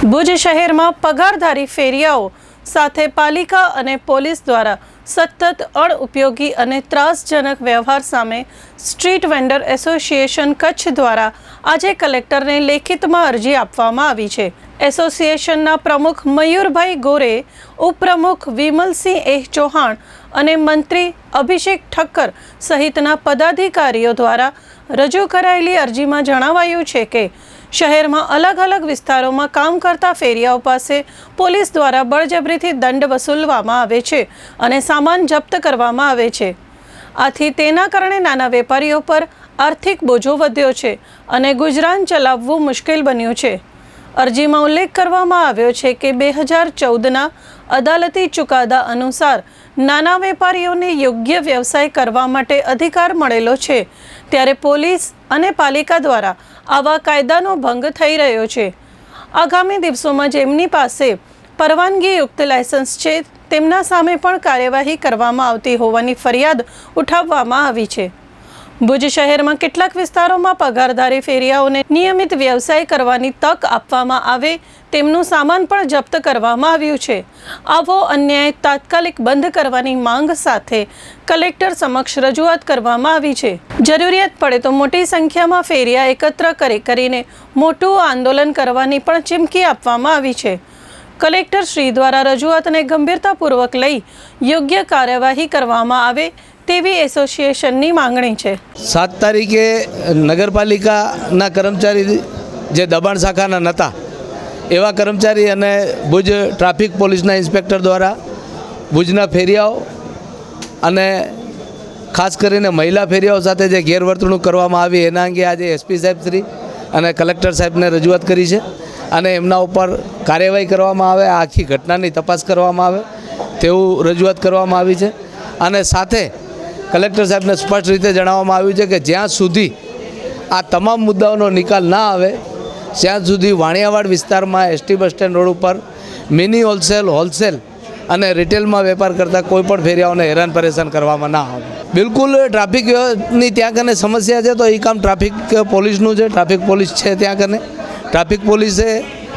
ભુજ શહેરમાં પગારધારી ફેરિયાઓ સાથે પાલિકા અને પોલીસ દ્વારા સતત અણઉપયોગી અને ત્રાસજનક વ્યવહાર સામે સ્ટ્રીટ વેન્ડર એસોસિએશન કચ્છ દ્વારા આજે કલેક્ટરને લેખિતમાં અરજી આપવામાં આવી છે। એસોસિએશનના પ્રમુખ મયુરભાઈ ગોરે, ઉપપ્રમુખ વિમલસિંહ એહ ચૌહાણ અને મંત્રી અભિષેક ઠક્કર સહિતના પદાધિકારીઓ દ્વારા રજૂ કરાયેલી અરજીમાં જણાવાયું છે કે શહેરમાં અલગ અલગ વિસ્તારોમાં કામ કરતા ફેરિયાઓ પાસે પોલીસ દ્વારા બળજબરીથી દંડ વસૂલવામાં આવે છે અને સામાન જપ્ત કરવામાં આવે છે। આથી તેના કારણે નાના વેપારીઓ પર આર્થિક બોજો વધ્યો છે અને ગુજરાન ચલાવવું મુશ્કેલ બન્યું છે। અરજીમાં ઉલ્લેખ કરવામાં આવ્યો છે કે 2014ના અદાલતી ચુકાદા અનુસાર નાના વેપારીઓને યોગ્ય વ્યવસાય કરવા માટે અધિકાર મળેલો છે, ત્યારે પોલીસ અને પાલિકા દ્વારા આવા કાયદાનો ભંગ થઈ રહ્યો છે। આગામી દિવસોમાં જેમની પાસે પરવાનગીયુક્ત લાયસન્સ છે તેમના સામે પણ કાર્યવાહી કરવામાં આવતી હોવાની ફરિયાદ ઉઠાવવામાં આવી છે। ભુજ શહેરમાં કેટલાક વિસ્તારોમાં પગારધારી ફેરિયાઓને નિયમિત વ્યવસાય કરવાની તક આપવામાં આવે તેમનું સામાન પણ જપ્ત કરવામાં આવ્યું છે। આવો અન્યાય તાત્કાલિક બંધ કરવાની માંગ સાથે કલેક્ટર સમક્ષ રજૂઆત કરવામાં આવી છે। જરૂરિયાત પડે તો મોટી સંખ્યામાં ફેરિયા એકત્ર કરીને મોટું આંદોલન કરવાની પણ ચીમકી આપવામાં આવી છે। કલેક્ટર શ્રી દ્વારા રજૂઆતને ગંભીરતાપૂર્વક લઈ યોગ્ય કાર્યવાહી કરવામાં આવે તેવી એસોસિએશનની માંગણી છે। 7 તારીખે નગરપાલિકાના કર્મચારી જે દબાણ શાખાના નહોતા એવા કર્મચારી અને ભુજ ટ્રાફિક પોલીસના ઇન્સ્પેક્ટર દ્વારા ભુજના ફેરિયાઓ અને ખાસ કરીને મહિલા ફેરિયાઓ સાથે જે ગેરવર્તણૂક કરવામાં આવી એના અંગે આજે એસપી સાહેબ શ્રી અને કલેક્ટર સાહેબને રજૂઆત કરી છે અને એમના ઉપર કાર્યવાહી કરવામાં આવે, આખી ઘટનાની તપાસ કરવામાં આવે તેવું રજૂઆત કરવામાં આવી છે। અને સાથે કલેક્ટર સાહેબને સ્પષ્ટ રીતે જણાવવામાં આવ્યું છે કે જ્યાં સુધી આ તમામ મુદ્દાઓનો નિકાલ ના આવે ત્યાં સુધી વાણિયાવાડ વિસ્તારમાં એસટી બસ સ્ટેન્ડ રોડ ઉપર મિની હોલસેલ અને રિટેલમાં વેપાર કરતા કોઈપણ ફેરિયાઓને હેરાન પરેશાન કરવામાં ના આવે। બિલકુલ ટ્રાફિકની ત્યાં કને સમસ્યા છે તો એ કામ ટ્રાફિક પોલીસનું છે, ટ્રાફિક પોલીસ છે ત્યાં કને, ટ્રાફિક પોલીસે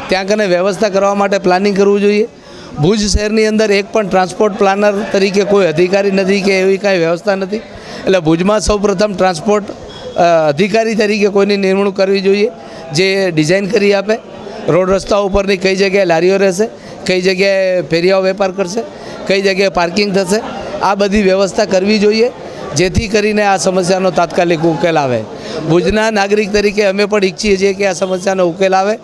ત્યાં કને વ્યવસ્થા કરવા માટે પ્લાનિંગ કરવું જોઈએ। ભુજ શહેરની અંદર એક પણ ટ્રાન્સપોર્ટ પ્લાનર તરીકે કોઈ અધિકારી નથી કે એવી કાંઈ વ્યવસ્થા નથી, એટલે ભુજમાં સૌપ્રથમ ટ્રાન્સપોર્ટ અધિકારી તરીકે કોઈની નિમણૂક કરવી જોઈએ જે ડિઝાઇન કરી આપે, રોડ રસ્તા ઉપરની કઈ જગ્યાએ લારીઓ રહેશે, કઈ જગ્યાએ ફેરિયાઓ વેપાર કરશે, કઈ જગ્યાએ પાર્કિંગ થશે, આ બધી વ્યવસ્થા કરવી જોઈએ જેથી કરીને આ સમસ્યાનો તાત્કાલિક ઉકેલ આવે। ભુજના નાગરિક તરીકે અમે પણ ઈચ્છીએ છીએ કે આ સમસ્યાનો ઉકેલ આવે,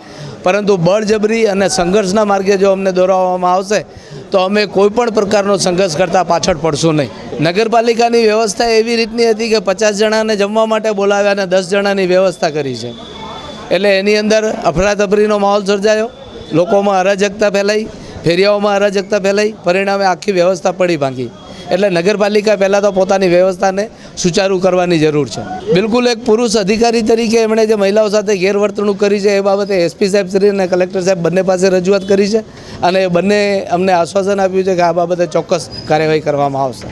પરંતુ બળજબરી અને સંઘર્ષના માર્ગે જો અમને દોરાવવામાં આવશે તો અમે કોઈપણ પ્રકારનો સંઘર્ષ કરતાં પાછળ પડશું નહીં। નગરપાલિકાની વ્યવસ્થા એવી રીતની હતી કે 50 જણાને જમવા માટે બોલાવ્યા અને 10 જણાની વ્યવસ્થા કરી છે, એટલે એની અંદર અફરાતફરીનો માહોલ સર્જાયો, લોકોમાં અરાજકતા ફેલાઈ, ફેરિયાઓમાં અરાજકતા ફેલાઈ, પરિણામે આખી વ્યવસ્થા પડી ભાંગી। એટલે નગરપાલિકા પહેલાં તો પોતાની વ્યવસ્થાને સુચારું કરવાની જરૂર છે। બિલકુલ એક પુરુષ અધિકારી તરીકે એમણે જે મહિલાઓ સાથે ગેરવર્તણૂક કરી છે એ બાબતે એસપી સાહેબ શ્રી અને કલેક્ટર સાહેબ બંને પાસે રજૂઆત કરી છે અને બંને અમને આશ્વાસન આપ્યું છે કે આ બાબતે ચોક્કસ કાર્યવાહી કરવામાં આવશે।